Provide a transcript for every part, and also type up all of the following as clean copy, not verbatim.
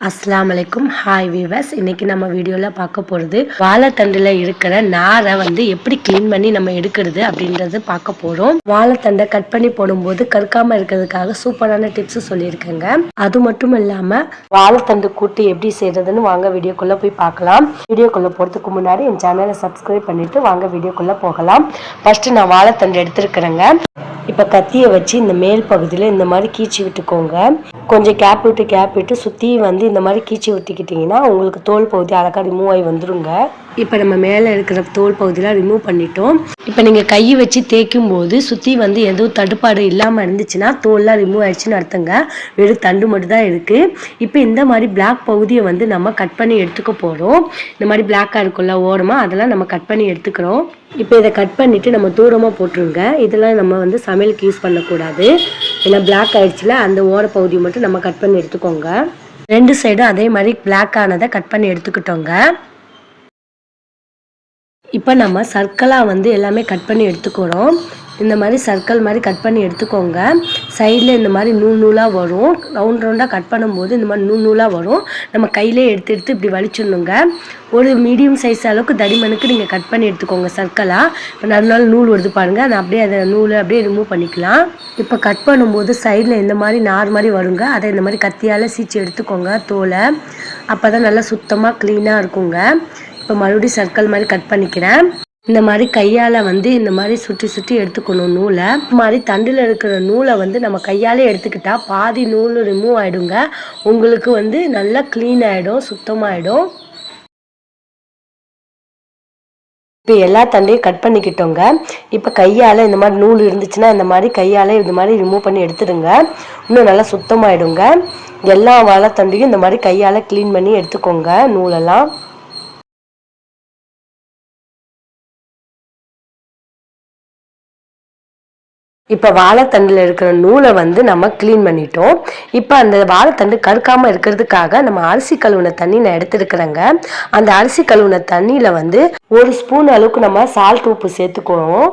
அஸ்ஸலாமு அலைக்கும். Hi viewers. இன்னைக்கு நம்ம வீடியோவில் பார்க்க போகிறது வாழைத்தண்டில் இருக்கிற நாரை எப்படி க்ளீன் பண்ணி நம்ம எடுக்கிறது அப்படின்றது பார்க்க போகிறோம். வாழைத்தண்டை கட் பண்ணி போடும்போது கற்காமல் இருக்கிறதுக்காக சூப்பரான டிப்ஸ் சொல்லியிருக்கேங்க. அது மட்டும் இல்லாமல் வாழைத்தண்டு கூட்டு எப்படி செய்கிறதுன்னு வாங்க வீடியோக்குள்ளே போய் பார்க்கலாம். வீடியோக்குள்ளே போகிறதுக்கு முன்னாடி என் சேனலை சப்ஸ்கிரைப் பண்ணிவிட்டு வாங்க வீடியோக்குள்ளே போகலாம். ஃபஸ்ட்டு நான் வாழைத்தண்டு எடுத்துருக்கிறேங்க. இப்போ கத்தியை வச்சு இந்த மேல் பகுதியில் இந்த மாதிரி கீச்சி விட்டுக்கோங்க. கொஞ்சம் கேப் விட்டு சுற்றி இந்த மாதிரி கீச்சி விட்டுக்கிட்டிங்கன்னா உங்களுக்கு தோல் பகுதி அழகாக ரிமூவ் ஆகி வந்துடுங்க. இப்போ நம்ம மேலே இருக்கிற தோல் பகுதியெலாம் ரிமூவ் பண்ணிட்டோம். இப்போ நீங்கள் கையை வச்சு தேய்க்கும் போது சுற்றி எதுவும் தடுப்பாடு இல்லாமல் இருந்துச்சுன்னா தோல்லாம் ரிமூவ் ஆயிடுச்சுன்னு அர்த்தங்க. வெறும் தண்டு மட்டும் தான் இருக்குது. இப்போ இந்த மாதிரி பிளாக் பகுதியை நம்ம கட் பண்ணி எடுத்துக்க போகிறோம். இந்த மாதிரி பிளாக்காக இருக்குல்ல ஓரமாக, அதெல்லாம் நம்ம கட் பண்ணி எடுத்துக்கிறோம். இப்போ இதை கட் பண்ணிவிட்டு நம்ம தூரமாக போட்டுருங்க. இதெல்லாம் நம்ம சமையலுக்கு யூஸ் பண்ணக்கூடாது. ஏன்னா பிளாக் ஆகிடுச்சுல, அந்த ஓர பகுதியை மட்டும் நம்ம கட் பண்ணி எடுத்துக்கோங்க. ரெண்டு சைடும் அதே மாதிரி பிளாக் ஆனதை கட் பண்ணி எடுத்துக்கிட்டோங்க. இப்போ நம்ம சர்க்கிளாக எல்லாமே கட் பண்ணி எடுத்துக்கிறோம். இந்த மாதிரி சர்க்கிள் மாதிரி கட் பண்ணி எடுத்துக்கோங்க. சைடில் இந்த மாதிரி நூலாக வரும். ரவுண்டாக கட் பண்ணும்போது இந்த மாதிரி நூலாக வரும். நம்ம கையிலே எடுத்து இப்படி வலிச்சிடணுங்க. ஒரு மீடியம் சைஸ் அளவுக்கு தடிமனுக்கு நீங்கள் கட் பண்ணி எடுத்துக்கோங்க சர்க்கிளாக. இப்போ நடுநாள் நூல் வருது பாருங்கள், அதை அதை நூலை ரிமூவ் பண்ணிக்கலாம். இப்போ கட் பண்ணும்போது சைடில் இந்த மாதிரி நார் மாதிரி வருங்க. அதை இந்த மாதிரி கத்தியால் சீச்சு எடுத்துக்கோங்க தோலை. அப்போ தான் நல்லா சுத்தமாக க்ளீனாக இருக்குங்க. இப்போ மறுபடியும் சர்க்கிள் மாதிரி கட் பண்ணிக்கிறேன். இந்த மாதிரி கையால் இந்த மாதிரி சுற்றி எடுத்துக்கணும் நூலை. இந்த மாதிரி தண்டில் இருக்கிற நூலை நம்ம கையாலே எடுத்துக்கிட்டால் பாதி நூல் ரிமூவ் ஆகிடுங்க. உங்களுக்கு நல்லா க்ளீன் ஆகிடும், சுத்தமாகிடும். இப்போ எல்லா தண்டையும் கட் பண்ணிக்கிட்டோங்க. இப்போ கையால் இந்த மாதிரி நூல் இருந்துச்சுன்னா இந்த மாதிரி கையால் இது மாதிரி ரிமூவ் பண்ணி எடுத்துடுங்க. இன்னும் நல்லா சுத்தமாகிடுங்க. எல்லா வாழைத்தண்டையும் இந்த மாதிரி கையால் க்ளீன் பண்ணி எடுத்துக்கோங்க நூலெல்லாம். இப்போ வாழைத்தண்டில் இருக்கிற நூலை நம்ம க்ளீன் பண்ணிட்டோம். இப்போ அந்த வாழைத்தண்டு கருக்காமல் இருக்கிறதுக்காக நம்ம அரிசி கழுவுன தண்ணி நான் எடுத்துருக்குறேங்க. அந்த அரிசி கழுவுன தண்ணியில் ஒரு ஸ்பூன் அளவுக்கு நம்ம சால்ட் உப்பு சேர்த்துக்கணும்.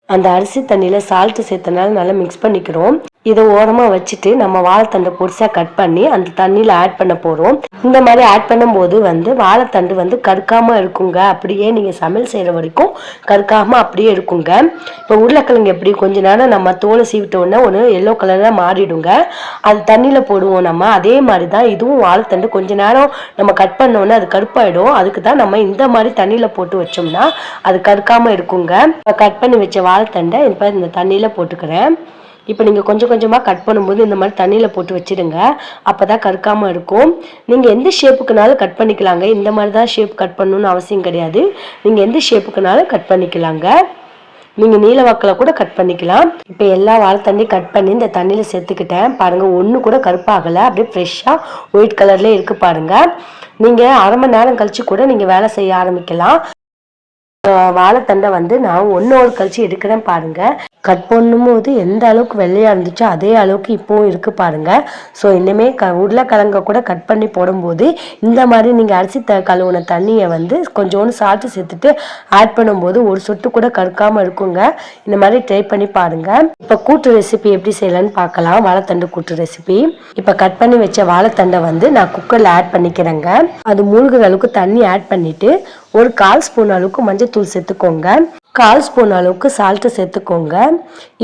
அந்த அரிசி தண்ணியில் சால்ட்டு சேர்த்தனால நல்லா மிக்ஸ் பண்ணிக்கிறோம். இதை ஓரமாக வச்சுட்டு நம்ம வாழைத்தண்டை பொடிசாக கட் பண்ணி அந்த தண்ணியில் ஆட் பண்ண போகிறோம். இந்த மாதிரி ஆட் பண்ணும்போது வாழைத்தண்டு கருக்காமல் இருக்குங்க. அப்படியே நீங்கள் சமையல் செய்கிற வரைக்கும் கருக்காமல் அப்படியே இருக்குங்க. இப்போ உருளைக்கிழங்கு எப்படி கொஞ்ச நேரம் நம்ம தோலை சீவிட்டோன்னா ஒன்று எல்லோ கலராக மாறிடுங்க. அது தண்ணியில் போடுவோம் நம்ம. அதே மாதிரி தான் இதுவும் வாழைத்தண்டு கொஞ்ச நேரம் நம்ம கட் பண்ணோன்னா அது கருப்பாயிடும். அதுக்கு தான் நம்ம இந்த மாதிரி தண்ணியில் போட்டு வச்சோம்னா அது கருக்காமல் இருக்குங்க. கட் பண்ணி வச்ச வாழைத்தண்டை இப்போ இந்த தண்ணியில் போட்டுக்கிறேன். இப்போ நீங்கள் கொஞ்சம் கொஞ்சமாக கட் பண்ணும்போது இந்த மாதிரி தண்ணியில் போட்டு வச்சுடுங்க. அப்போ தான் கருக்காமல் இருக்கும். நீங்கள் எந்த ஷேப்புக்குனாலும் கட் பண்ணிக்கலாங்க. இந்த மாதிரி தான் ஷேப் கட் பண்ணணுன்னு அவசியம் கிடையாது. நீங்கள் எந்த ஷேப்புக்குனாலும் கட் பண்ணிக்கலாங்க. நீங்கள் நீல வாக்கில் கூட கட் பண்ணிக்கலாம். இப்போ எல்லா வாழைத்தண்டையும் கட் பண்ணி இந்த தண்ணியில் சேர்த்துக்கிட்டேன். பாருங்கள், ஒன்று கூட கருப்பாகலை. அப்படியே ஃப்ரெஷ்ஷாக ஒயிட் கலர்லேயே இருக்குது பாருங்கள். நீங்கள் அரை மணி நேரம் கழித்து கூட நீங்கள் வேலை செய்ய ஆரம்பிக்கலாம். வாழைத்தண்டை நான் 1 hour கழிச்சு எடுக்கிறேன் பாருங்கள். கட் பண்ணும்போது எந்த அளவுக்கு வெள்ளையாக இருந்துச்சோ அதே அளவுக்கு இப்போவும் இருக்குது பாருங்கள். ஸோ இனிமே உருளைக்கிழங்கை கூட கட் பண்ணி போடும்போது இந்த மாதிரி நீங்கள் அரிசி கழுவுன தண்ணியை கொஞ்சோண்டு சால்ட்டு சேர்த்துட்டு ஆட் பண்ணும்போது ஒரு சொட்டு கூட கருக்காமல் இருக்குங்க. இந்த மாதிரி ட்ரை பண்ணி பாருங்கள். இப்போ கூட்டு ரெசிபி எப்படி செய்யலான்னு பார்க்கலாம். வாழைத்தண்டு கூட்டு ரெசிபி. இப்போ கட் பண்ணி வச்ச வாழைத்தண்டை நான் குக்கரில் ஆட் பண்ணிக்கிறேங்க. அது மூழ்கிற அளவுக்கு தண்ணி ஆட் பண்ணிவிட்டு ஒரு 1/4 ஸ்பூன் அளவுக்கு மஞ்சள் சேர்த்துக்கோங்க. 1/4 ஸ்பூன் அளவுக்கு சால்ட்டு சேர்த்துக்கோங்க.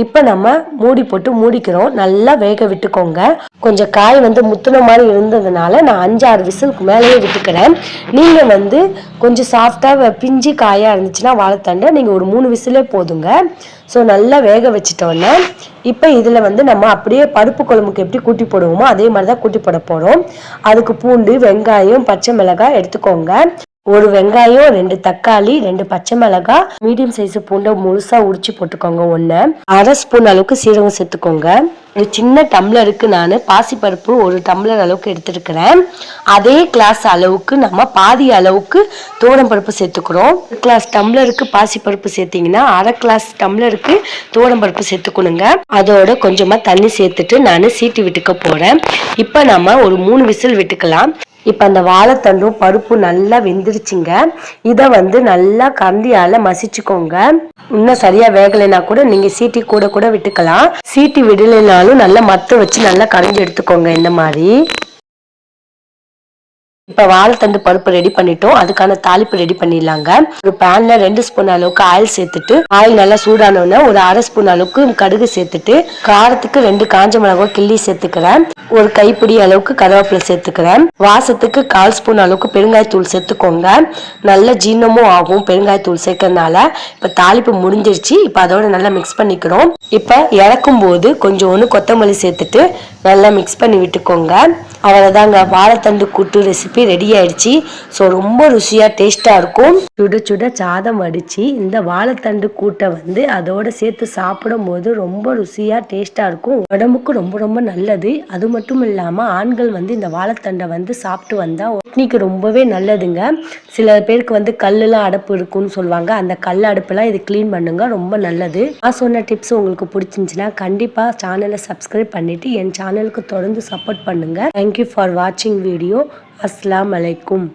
இப்போ நம்ம மூடி போட்டு மூடிக்கிறோம். நல்லா வேக விட்டுக்கோங்க. கொஞ்சம் காய் முத்துன மாதிரி இருந்ததுனால நான் 5-6 விசிலுக்கு மேலேயே விட்டுக்கிறேன். நீங்கள் கொஞ்சம் சாஃப்டாக பிஞ்சு காயாக இருந்துச்சுன்னா வாழைத்தண்டை நீங்கள் ஒரு 3 விசிலே போதுங்க. ஸோ நல்லா வேக வச்சிட்டோன்னே இப்போ இதில் நம்ம அப்படியே பருப்பு குழம்புக்கு எப்படி கூட்டி போடுவோமோ அதே மாதிரி தான் கூட்டி போட போகிறோம். அதுக்கு பூண்டு, வெங்காயம், பச்சை மிளகாய் எடுத்துக்கோங்க. ஒரு வெங்காயம், 2 தக்காளி, 2 பச்சை மிளகாய், மீடியம் சைஸ் பூண்டை முழுசாக உரிச்சு போட்டுக்கோங்க. 1 1/2 ஸ்பூன் அளவுக்கு சீரகம் சேர்த்துக்கோங்க. ஒரு சின்ன டம்ளருக்கு நான் பாசிப்பருப்பு 1 டம்ளர் அளவுக்கு எடுத்துருக்கிறேன். அதே கிளாஸ் அளவுக்கு நம்ம பாதி அளவுக்கு துவரம்பருப்பு சேர்த்துக்கிறோம். 1 கிளாஸ் டம்ளருக்கு பாசிப்பருப்பு சேர்த்திங்கன்னா 1/2 கிளாஸ் டம்ளருக்கு துவரம்பருப்பு சேர்த்துக்கணுங்க. அதோட கொஞ்சமாக தண்ணி சேர்த்துட்டு நான் சீட்டி விட்டுக்க போகிறேன். இப்போ நம்ம ஒரு 3 விசில் விட்டுக்கலாம். இப்போ அந்த வாழைத்தண்டும் பருப்பு நல்லா வெந்துருச்சுங்க. இதை நல்லா கரண்டியால் மசிச்சுக்கோங்க. இன்னும் சரியாக வேகலைன்னா கூட நீங்கள் சீட்டி கூட விட்டுக்கலாம். சீட்டி விடலைனாலும் நல்லா மத்த வச்சு நல்லா கரைஞ்சி எடுத்துக்கோங்க இந்த மாதிரி. இப்ப வாழைத்தண்டு பருப்பு ரெடி பண்ணிட்டோம். அதுக்கான தாளிப்பு ரெடி பண்ணிடலாங்க. ஒரு பேன்ல 2 ஸ்பூன் அளவுக்கு ஆயில் சேர்த்துட்டு ஆயில் நல்லா சூடானோன்னா ஒரு 1/2 ஸ்பூன் அளவுக்கு கடுகு சேர்த்துட்டு காரத்துக்கு 2 காஞ்ச மிளகாய் கிள்ளி சேர்த்துக்கிறேன். ஒரு கைப்பிடி அளவுக்கு கருவேப்பிலை சேர்த்துக்கிறேன். வாசத்துக்கு 1/4 ஸ்பூன் அளவுக்கு பெருங்காயத்தூள் சேர்த்துக்கோங்க. நல்ல ஜீரணமும் ஆகும் பெருங்காயத்தூள் சேர்க்கறதுனால. இப்ப தாளிப்பு முடிஞ்சிருச்சு. இப்ப அதோட நல்லா மிக்ஸ் பண்ணிக்கிறோம். இப்ப இறக்கும் போது கொஞ்சோண்டு கொத்தமல்லி சேர்த்துட்டு நல்லா மிக்ஸ் பண்ணி விட்டுக்கோங்க. அவ்வளோதாங்க, வாழைத்தண்டு கூட்டு ரெசிபி ரெடி ஆயிடுச்சு. ஸோ ரொம்ப ருசியாக டேஸ்ட்டாக இருக்கும். சுட சுட சாதம் வடித்து இந்த வாழைத்தண்டு கூட்டை வந்து அதோட சேர்த்து சாப்பிடும் போது ரொம்ப ருசியாக டேஸ்ட்டாக இருக்கும். உடம்புக்கு ரொம்ப ரொம்ப நல்லது. அது மட்டும் இல்லாமல் ஆண்கள் வந்து இந்த வாழைத்தண்டை வந்து சாப்பிட்டு வந்தால் கிட்னிக்கு ரொம்பவே நல்லதுங்க. சில பேருக்கு வந்து கல்லுலாம் அடைப்பு இருக்குன்னு சொல்லுவாங்க. அந்த கல் அடுப்பெல்லாம் இது க்ளீன் பண்ணுங்க, ரொம்ப நல்லது. நான் சொன்ன டிப்ஸ் உங்களுக்கு பிடிச்சிருந்துச்சுன்னா கண்டிப்பாக சேனலை சப்ஸ்கிரைப் பண்ணிவிட்டு என் சேனலுக்கு தொடர்ந்து சப்போர்ட் பண்ணுங்கள். தேங்க்யூ ஃபார் வாட்சிங் வீடியோ. அஸ்ஸலாமு அலைக்கும்.